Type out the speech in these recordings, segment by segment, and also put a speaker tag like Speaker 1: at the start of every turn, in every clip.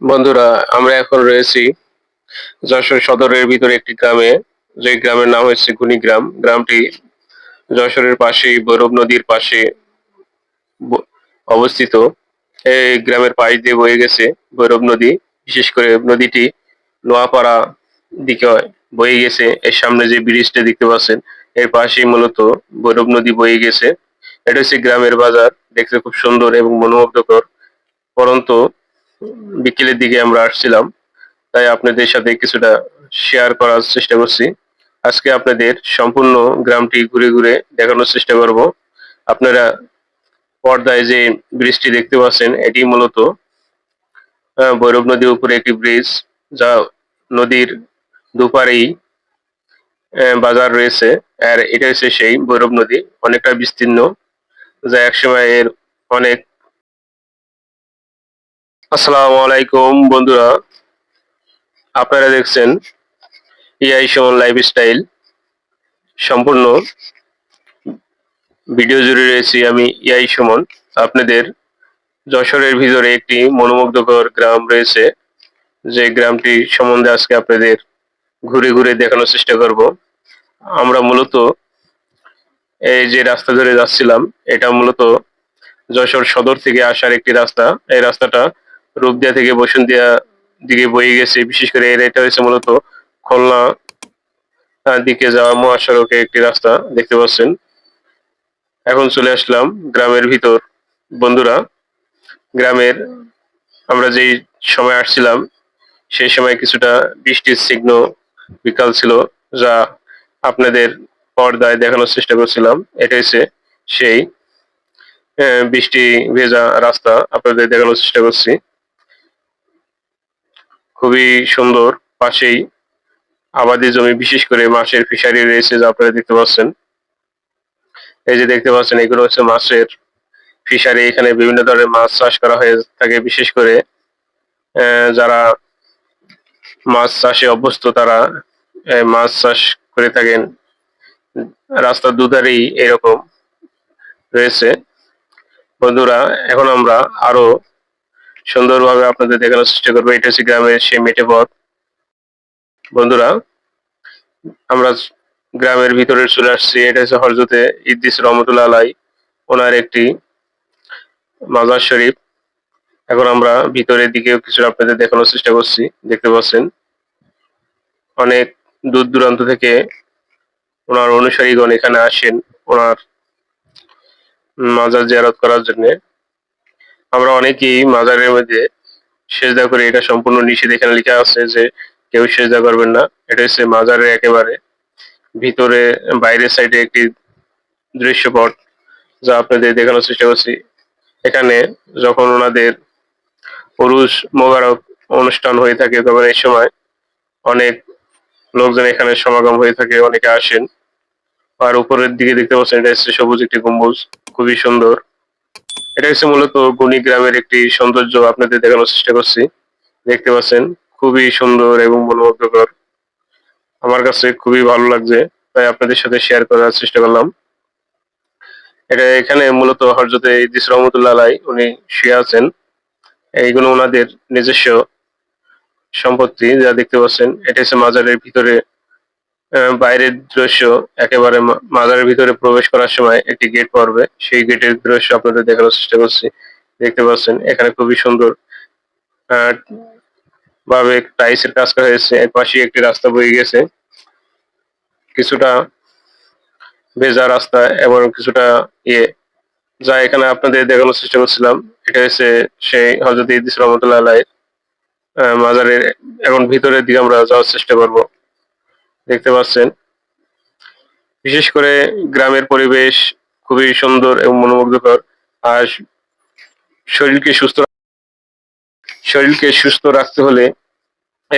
Speaker 1: বন্ধুরা, আমরা এখন রয়েছি যশোর সদরের ভিতরে একটি গ্রামে। যে গ্রামের নাম হচ্ছে গুণীগ্রাম। গ্রামটি যশোরের পাশেই ভৈরব নদীর পাশে ব- অবস্থিত। এই গ্রামের পাশ দিয়ে বয়ে গেছে ভৈরব নদী। বিশেষ করে নদীটি নোয়াপাড়া দিকে বয়ে গেছে। এর সামনে যে ব্রিজটা দেখতে পাচ্ছেন, এর পাশেই মূলত ভৈরব নদী বয়ে গেছে। এটা হচ্ছে গ্রামের বাজার। দেখতে খুব সুন্দর এবং মনোমুগ্ধকর। পরন্তু বিকেলের দিকে আমরা আসছিলাম, তাই আপনাদের সাথে কিছুটা শেয়ার করার চেষ্টা করছি। আজকে আপনাদের সম্পূর্ণ গ্রামটি ঘুরে ঘুরে দেখানোর চেষ্টা করব। আপনারা পর্দায় যে ব্রিজটি দেখতে পাচ্ছেন, এটি মূলত ভৈরব নদীর উপরে একটি ব্রিজ, যা নদীর দুপারেই বাজার রয়েছে। আর এটা হচ্ছে সেই ভৈরব নদী, অনেকটা বিস্তীর্ণ, যা একসময় এর অনেক। আসসালামু আলাইকুম বন্ধুরা, আপনারা দেখছেন ইআই সুমন লাইফস্টাইল। সম্পূর্ণ ভিডিও জুড়ে রয়েছি আমি ইআই সুমন। আপনাদের যশোরের ভিতরে একটি মনোমুগ্ধকর গ্রাম রয়েছে, যে গ্রামটি সম্বন্ধে আজকে আপনাদের ঘুরে ঘুরে দেখানোর চেষ্টা করব। আমরা মূলত এই যে রাস্তা ধরে যাচ্ছিলাম, এটা মূলত যশোর সদর থেকে আসার একটি রাস্তা। এই রাস্তাটা রূপদিয়া থেকে বসুন্তিয়া দিকে বয়ে গেছে। বিশেষ করে এটা হচ্ছে মূলত খুলনা দিকে যাওয়া মহাসড়কে একটি রাস্তা দেখতে পাচ্ছেন। এখন চলে আসলাম গ্রামের ভিতর। বন্ধুরা, গ্রামের আমরা যেই সময় আসছিলাম, সেই সময় কিছুটা বৃষ্টির চিহ্ন বিকাল ছিল, যা আপনাদের পর্দায় দেখানোর চেষ্টা করছিলাম। এটা হচ্ছে সেই বৃষ্টি ভেজা রাস্তা আপনাদের দেখানোর চেষ্টা করছি। খুবই সুন্দর। পাশেই আবাদি জমি, বিশেষ করে মাছের ফিশারি রয়েছে, যা আপনারা দেখতে পাচ্ছেন। এই যে দেখতে পাচ্ছেন, এগুলো হচ্ছে মাছের ফিশারি। এখানে বিভিন্ন ধরনের মাছ চাষ করা হয়ে থাকে। বিশেষ করে যারা মাছ চাষে অভ্যস্ত, তারা মাছ চাষ করে থাকেন। রাস্তার দুধারেই এরকম রয়েছে। বন্ধুরা, এখন আমরা আরো সুন্দরভাবে আপনাদের দেখানোর চেষ্টা করবো। এটা হচ্ছে গ্রামের সেই মেঠে পথ। বন্ধুরা, আমরা গ্রামের ভিতরে চলে আসছি। এটা হচ্ছে হযরতে ইদ্রিস রহমতুল্লাহ আলাই, ওনার একটি মাজার শরীফ। এখন আমরা ভিতরের দিকেও কিছু আপনাদের দেখানোর চেষ্টা করছি। দেখতে পাচ্ছেন, অনেক দূর দূরান্ত থেকে ওনার অনুসারীগণ এখানে আসেন ওনার মাজার জিয়ারত করার জন্য। আমরা অনেকেই মাজারের মধ্যে সেজদা করি। এটা সম্পূর্ণ নিষেধ। এখানে লেখা আছে যে কেউ সেজদা করবেন না। এটা হচ্ছে মাজারের একেবারে ভিতরে, বাইরের সাইডে একটি দৃশ্যপট, যা আপনাদের দেখানোর চেষ্টা করছি। এখানে যখন ওনাদের উরুস মোবারক অনুষ্ঠান হয়ে থাকে, তখন এই সময় অনেক লোকজন এখানে সমাগম হয়ে থাকে, অনেকে আসেন। আর উপরের দিকে দেখতে পাচ্ছেন, এটা হচ্ছে সবুজ একটি গম্বুজ, খুবই সুন্দর। এটা হচ্ছে মূলত গুণী গ্রামের একটি সৌন্দর্য আপনাদের দেখানোর চেষ্টা করছি। দেখতে পাচ্ছেন, খুবই সুন্দর এবং মনোমুগ্ধকর। আমার কাছে খুবই ভালো লাগছে, তাই আপনাদের সাথে শেয়ার করার চেষ্টা করলাম। এটা এখানে মূলত হযরতে ইদ্রিস রহমতুল্লাহ আলাই উনি শুয়ে আছেন। এইগুলো ওনাদের নিজস্ব সম্পত্তি, যা দেখতে পাচ্ছেন। এটা হচ্ছে মাজারের ভিতরে বাইরের দৃশ্য। একেবারে মাজারের ভিতরে প্রবেশ করার সময় একটি গেট পড়বে, সেই গেটের দৃশ্য আপনাদের দেখানোর চেষ্টা করছি। দেখতে পাচ্ছেন, এখানে খুবই সুন্দর আহ, ভাবে টাইলসের কাজ করা হয়েছে। এর পাশে একটি রাস্তা বয়ে গেছে, কিছুটা ভেজা রাস্তা এবং কিছুটা ইয়ে, যা এখানে আপনাদের দেখানোর চেষ্টা করছিলাম। এটা হচ্ছে সেই হযরত ইদ্রিস রহমতুল্লাহ আলাই মাজারের। এখন ভিতরের দিকে আমরা যাওয়ার চেষ্টা করব। দেখতে পাচ্ছেন, বিশেষ করে গ্রামের পরিবেশ খুবই সুন্দর এবং মনোমুগ্ধকর। আর শরীরকে সুস্থ শরীরকে সুস্থ রাখতে হলে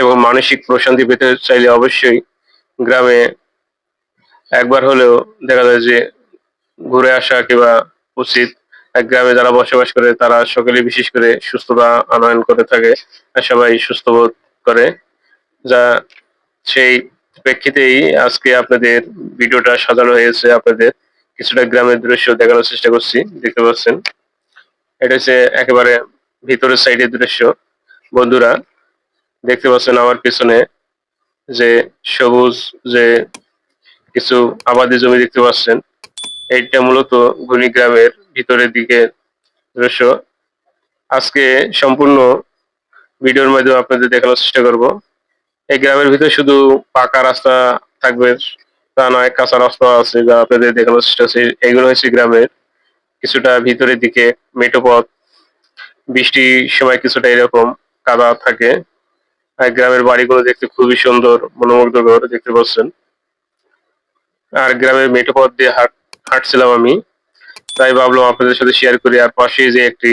Speaker 1: এবং মানসিক প্রশান্তি পেতে চাইলে অবশ্যই গ্রামে একবার হলেও দেখা যায় যে ঘুরে আসা কিংবা উচিত। গ্রামে যারা বসবাস করে, তারা সকলে বিশেষ করে সুস্থতা আনয়ন করে থাকে, আর সবাই সুস্থ বোধ করে। যা সেই প্রেক্ষিতেই আজকে আপনাদের ভিডিওটা সাজানো হয়েছে। আপনাদের কিছুটা গ্রামের দৃশ্য দেখানোর চেষ্টা করছি। দেখতে পাচ্ছেন, এটা হচ্ছে একেবারে ভিতরের সাইডের দৃশ্য। বন্ধুরা, দেখতে পাচ্ছেন আমার পেছনে যে সবুজ যে কিছু আবাদি জমি দেখতে পাচ্ছেন, এইটা মূলত ঘুনি গ্রামের ভিতরের দিকে দৃশ্য। আজকে সম্পূর্ণ ভিডিওর মাধ্যমে আপনাদের দেখানোর চেষ্টা করব। এই গ্রামের ভিতরে শুধু পাকা রাস্তা থাকবে তা নয়, কাঁচা রাস্তা আছে যা আপনাদের দেখানোর চেষ্টা করছি। এগুলো হচ্ছে গ্রামের কিছুটা ভিতরের দিকে মেঠো পথ, বৃষ্টির সময় কিছুটা এরকম কাদা থাকে। আর গ্রামের বাড়িগুলো দেখতে খুবই সুন্দর, মনোমুগ্ধকর দেখতে পাচ্ছেন। আর গ্রামের মেঠো পথ দিয়ে হাঁটছিলাম আমি, তাই ভাবলাম আপনাদের সাথে শেয়ার করি। আর পাশে যে একটি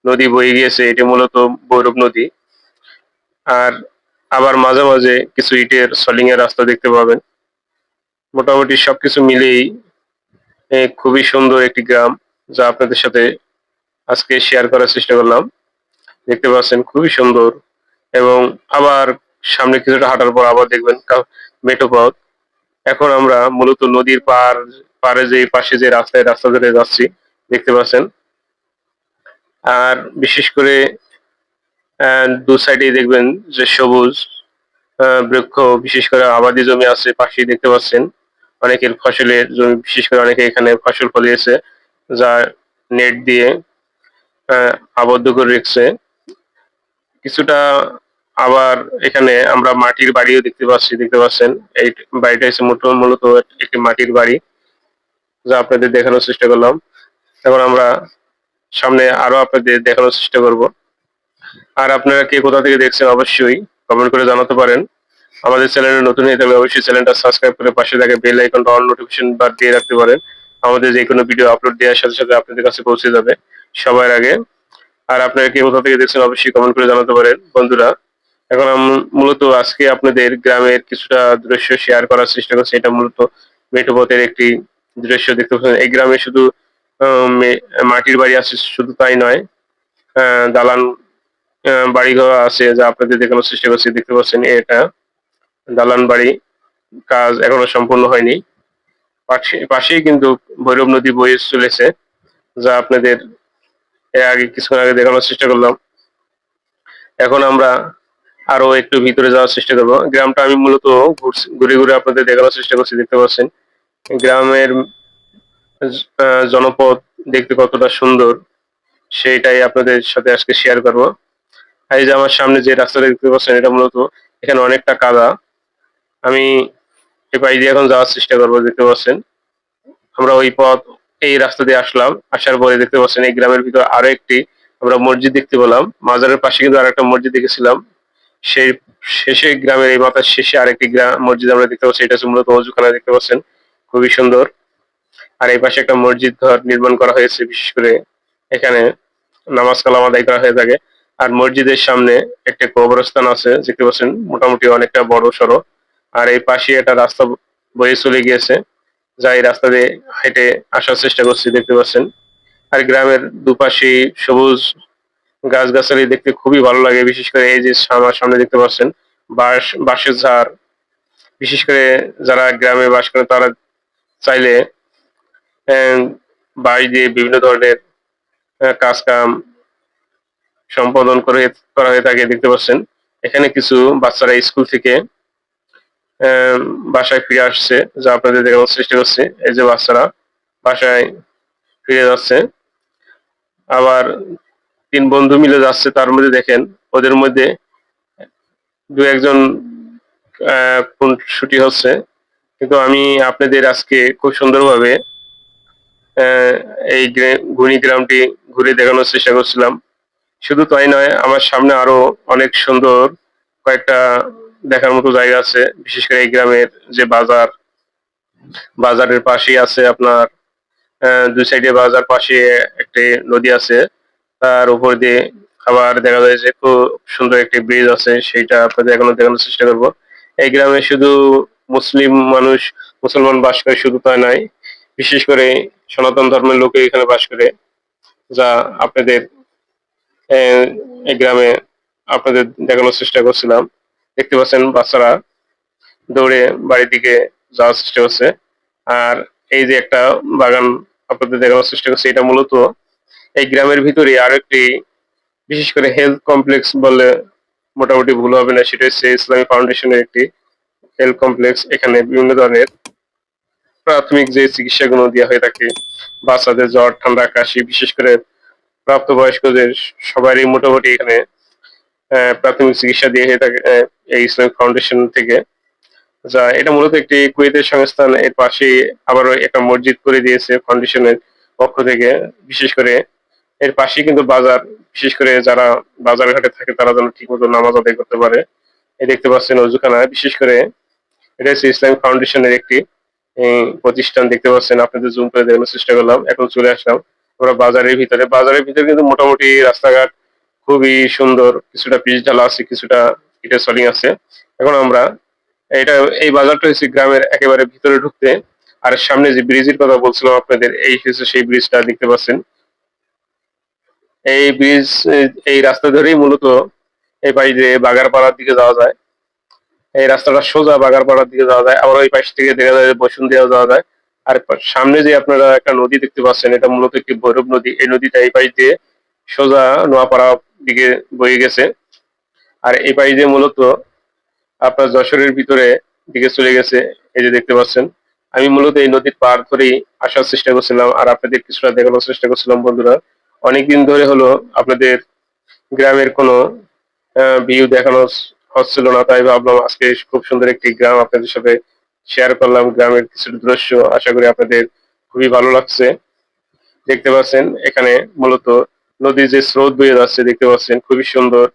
Speaker 1: নদী বয়ে গিয়েছে, এটি মূলত ভৈরব নদী। আর আবার মাঝে মাঝে কিছু ইটের সলিং এর রাস্তা দেখতে পাবেন। মোটামুটি সবকিছু মিলেই খুবই সুন্দর একটি গ্রাম, যা আপনাদের সাথে আজকে শেয়ার করার চেষ্টা করলাম। দেখতে পাচ্ছেন খুবই সুন্দর। এবং আবার সামনে কিছুটা হাঁটার পর আবার দেখবেন মেঠো পথ। এখন আমরা মূলত নদীর পাড়ে যে পাশে যে রাস্তা ধরে যাচ্ছি দেখতে পাচ্ছেন। আর বিশেষ করে দু সাইডে দেখবেন যে সবুজ বৃক্ষ, বিশেষ করে আবাদি জমি আছে পাশেই দেখতে পাচ্ছেন। অনেকের ফসলের জমি, বিশেষ করে অনেকে এখানে ফসল ফলিয়েছে, যা নেট দিয়ে আবদ্ধ করে রেখেছে কিছুটা। আবার এখানে আমরা মাটির বাড়িও দেখতে পাচ্ছেন। এই বাড়িটা হচ্ছে মূলত একটি মাটির বাড়ি, যা আপনাদের দেখানোর চেষ্টা করলাম। এখন আমরা সামনে আরো আপনাদের দেখানোর চেষ্টা করব। আর আপনারা কে কোথা থেকে দেখছেন অবশ্যই কমেন্ট করে জানাতে পারেন। আমাদের চ্যানেলে নতুন হয়ে থাকলে অবশ্যই চ্যানেলটা সাবস্ক্রাইব করে পাশে থাকা বেল আইকনটা অল নোটিফিকেশন বার দিয়ে রাখতে পারেন। আমাদের যে কোনো ভিডিও আপলোড দেওয়ার সাথে সাথে আপনাদের কাছে পৌঁছে যাবে সবার আগে। আর আপনারা কে কোথা থেকে দেখছেন অবশ্যই কমেন্ট করে জানাতে পারেন বন্ধুরা। এখন মূলত আজকে আপনাদের গ্রামের কিছুটা দৃশ্য শেয়ার করার চেষ্টা করছি। এটা মূলত মেঠো পথের একটি দৃশ্য দেখতে পাচ্ছেন। এই গ্রামে শুধু মাটির বাড়ি আছে শুধু তাই নয়, দালান বাড়িঘর আছে যা আপনাদের দেখানোর চেষ্টা করছি। দেখতে পাচ্ছেন এটা দালান বাড়ি, কাজ এখনো সম্পূর্ণ হয়নি। পাশেই কিন্তু ভৈরব নদী বয়ে চলেছে, যা আপনাদের এর আগে কিছুক্ষণ আগে দেখানোর চেষ্টা করলাম। এখন আমরা আরো একটু ভিতরে যাওয়ার চেষ্টা করবো। গ্রামটা আমি মূলত ঘুরে ঘুরে আপনাদের দেখানোর চেষ্টা করছি। দেখতে পাচ্ছেন গ্রামের জনপদ দেখতে কতটা সুন্দর, সেইটাই আপনাদের সাথে আজকে শেয়ার করব। আর এই যে আমার সামনে যে রাস্তাটা দেখতে পাচ্ছেন, এটা মূলত এখানে অনেকটা কাদা। আমি এই পাশ দিয়ে এখন যাওয়ার চেষ্টা করবো। দেখতে পাচ্ছেন আমরা এই রাস্তা দিয়ে আসলাম। আসার পরে দেখতে পাচ্ছেন এই গ্রামের ভিতর আরো একটি আমরা মসজিদ দেখতে পেলাম। মাজারের পাশে কিন্তু আরেকটা মসজিদ দেখেছিলাম। সেই শেষে গ্রামের এই মাথার শেষে আরেকটি মসজিদ আমরা দেখতে পাচ্ছি। এটা হচ্ছে মূলত অজুখানা দেখতে পাচ্ছেন, খুবই সুন্দর। আর এই পাশে একটা মসজিদ ঘর নির্মাণ করা হয়েছে, বিশেষ করে এখানে নামাজ কালাম আদায় করা হয়ে থাকে। আর মসজিদের সামনে একটা কবরস্থান আছে দেখতে পাচ্ছেন, মোটামুটি অনেকটা বড় সড়ো। আর এই পাশে একটা রাস্তা বয়ে চলে গিয়েছে, যা এই রাস্তা দিয়ে হেঁটে আসার চেষ্টা করছি দেখতে পাচ্ছেন। আর গ্রামের দুপাশে সবুজ গাছগাছালি দেখতে খুবই ভালো লাগে। বিশেষ করে এই যে আমার সামনে দেখতে পাচ্ছেন বাঁশের ঝাড়। বিশেষ করে যারা গ্রামে বাস করে তারা চাইলে আহ, বাঁশ দিয়ে বিভিন্ন ধরনের কাজ কাম সম্পাদন করা হয়ে থাকে দেখতে পাচ্ছেন। এখানে কিছু বাচ্চারা স্কুল থেকে আহ, বাসায় ফিরে আসছে, যা আপনাদের দেখানোর চেষ্টা করছি। এই যে বাচ্চারা বাসায় ফিরে যাচ্ছে, আবার তিন বন্ধু মিলে যাচ্ছে। তার মধ্যে দেখেন ওদের মধ্যে দু একজন খুনসুটি হচ্ছে। কিন্তু আমি আপনাদের আজকে খুব সুন্দরভাবে আহ, এই ঘুনি গ্রামটি ঘুরে দেখানোর চেষ্টা করছিলাম। শুধু তাই নয়, আমার সামনে আরো অনেক সুন্দর কয়েকটা দেখার মতো জায়গা আছে। বিশেষ করে এই গ্রামের যে বাজারের পাশেই আছে আপনার দুই সাইডে বাজার, পাশে একটি নদী আছে। তার উপর দিয়ে আবার দেখা যায় যে খুব সুন্দর একটি ব্রিজ আছে, সেইটা আপনাদের এখনো দেখানোর চেষ্টা করব। এই গ্রামে শুধু মুসলমান বাস করে শুধু তাই নয়, বিশেষ করে সনাতন ধর্মের লোকে এখানে বাস করে, যা আপনাদের এই গ্রামে আপনাদের দেখানোর চেষ্টা করছিলাম। দেখতে পাচ্ছেন বাচ্চারা দৌড়ে বাড়ির দিকে যাওয়ার চেষ্টা করছে। আর এই যে একটা বাগান আপনাদের দেখানোর চেষ্টা করছে, এটা মূলত এই গ্রামের ভিতরে আরো একটি বিশেষ করে হেলথ কমপ্লেক্স বললে মোটামুটি ভুল হবে না, সেটা হচ্ছে ইসলামী ফাউন্ডেশনের একটি হেলথ কমপ্লেক্স। এখানে বিভিন্ন ধরনের প্রাথমিক যে চিকিৎসাগুলো দেওয়া হয়ে থাকে, বাচ্চাদের জ্বর, ঠান্ডা, কাশি, বিশেষ করে প্রাপ্তবয়স্কদের সবারই মোটামুটি এখানে প্রাথমিক চিকিৎসা দিয়ে হয়ে থাকে এই ইসলামিক ফাউন্ডেশন থেকে। যা এটা মূলত একটি কুয়েতের সংস্থান। এর পাশেই আবারও একটা মসজিদ করে দিয়েছে ফাউন্ডেশনের পক্ষ থেকে। বিশেষ করে এর পাশেই কিন্তু বাজার, বিশেষ করে যারা বাজার ঘাটে থাকে তারা যেন ঠিকমতো নামাজ আদায় করতে পারে। এই দেখতে পাচ্ছেন অজুখানা, বিশেষ করে এটা হচ্ছে ইসলামিক ফাউন্ডেশনের একটি প্রতিষ্ঠান। দেখতে পাচ্ছেন, আপনাদের জুম করে দেখানোর চেষ্টা করলাম। এখন চলে আসলাম আমরা বাজারের ভিতরে। বাজারের ভিতরে কিন্তু মোটামুটি রাস্তাঘাট খুবই সুন্দর, কিছুটা পিচ ঢালা আছে, কিছুটা ইটের সলিং আছে। এখন আমরা এটা, এই বাজারটা হচ্ছে গ্রামের একেবারে ভিতরে ঢুকতে। আর সামনে যে ব্রিজের কথা বলছিলাম আপনাদের, এই হচ্ছে সেই ব্রিজটা দেখতে পাচ্ছেন। এই ব্রিজ, এই রাস্তা ধরেই মূলত এই পাশ দিয়ে বাগারপাড়ার দিকে যাওয়া যায়। এই রাস্তাটা সোজা বাগারপাড়ার দিকে যাওয়া যায়, আবার ওই পাশ থেকে দেখা যায় বসুন্ধিয়াও যাওয়া যায়। আর সামনে যে আপনারা একটা নদী দেখতে পাচ্ছেন, এটা মূলত একটি ভৈরব নদী। এই নদীটা এই পাশ দিয়ে সোজা নোয়াপাড়া দিকে বয়ে গেছে। আর এই পাশ দিয়ে মূলত আপনার যশোরের ভিতরে দিকে চলে গেছে। এই যে দেখতে পাচ্ছেন, আমি মূলত এই নদীর পার ধরেই আসার চেষ্টা করছিলাম আর আপনাদের কিছুটা দেখানোর চেষ্টা করছিলাম। বন্ধুরা, অনেকদিন ধরে হলো আপনাদের গ্রামের কোনো ভিউ দেখানো হচ্ছিল না, তাই ভাবলাম আজকে খুব সুন্দর একটি গ্রাম আপনাদের সাথে শেয়ার করলাম, গ্রামের কিছু দৃশ্য। আশা করি আপনাদের খুবই ভালো লাগছে। দেখতে পাচ্ছেন এখানে মূলত নদীর যে স্রোত বয়ে যাচ্ছে, দেখতে পাচ্ছেন খুবই সুন্দর।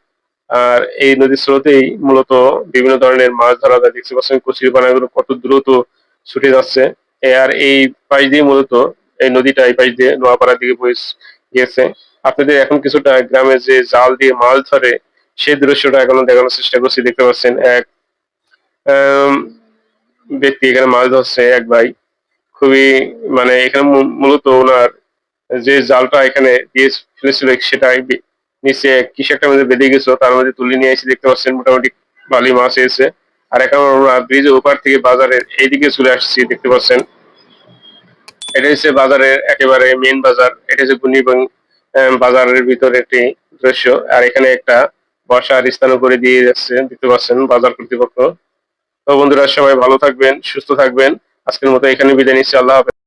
Speaker 1: আর এই নদীর স্রোতেই মূলত বিভিন্ন ধরনের মাছ ধরা যায়। দেখতে পাচ্ছেন কচুরিপানাগুলো কত দ্রুত ছুটে যাচ্ছে। আর এই পাশ দিয়ে মূলত এই নদীটা এই পাশ দিয়ে নোয়াপাড়ার দিকে বয়ে গিয়েছে। আপনাদের এখন কিছুটা গ্রামে যে জাল দিয়ে মাছ ধরে সেই দৃশ্যটা এখনো দেখানোর চেষ্টা করছি। দেখতে পাচ্ছেন এক আম, ব্যক্তি এখানে মাছ ধরছে, এক ভাই। খুবই মানে এখানে মূলত ওনার যে জালটা এখানে দিয়ে ফেলেছিল সেটা নিচে কিছু একটা মধ্যে বেঁধে গেছিল, তার মধ্যে তুলে নিয়ে এসে দেখতে পাচ্ছেন মোটামুটি বালি মাছ এসেছে। আর এখন আমরা ব্রিজের ওপার থেকে বাজারের এইদিকে চলে আসছি। দেখতে পাচ্ছেন এটা হচ্ছে বাজারের একেবারে মেইন বাজার। এটা হচ্ছে গুনিবাং বাজারের ভিতরে একটি দৃশ্য। আর এখানে একটা বসার স্থানও করে দিয়ে যাচ্ছে, দেখতে পাচ্ছেন বাজার কর্তৃপক্ষ। তো বন্ধুরা, সবাই ভালো থাকবেন, সুস্থ থাকবেন। আজকের মতো এখানে বিদায় নিচ্ছি। আল্লাহ হাফেজ।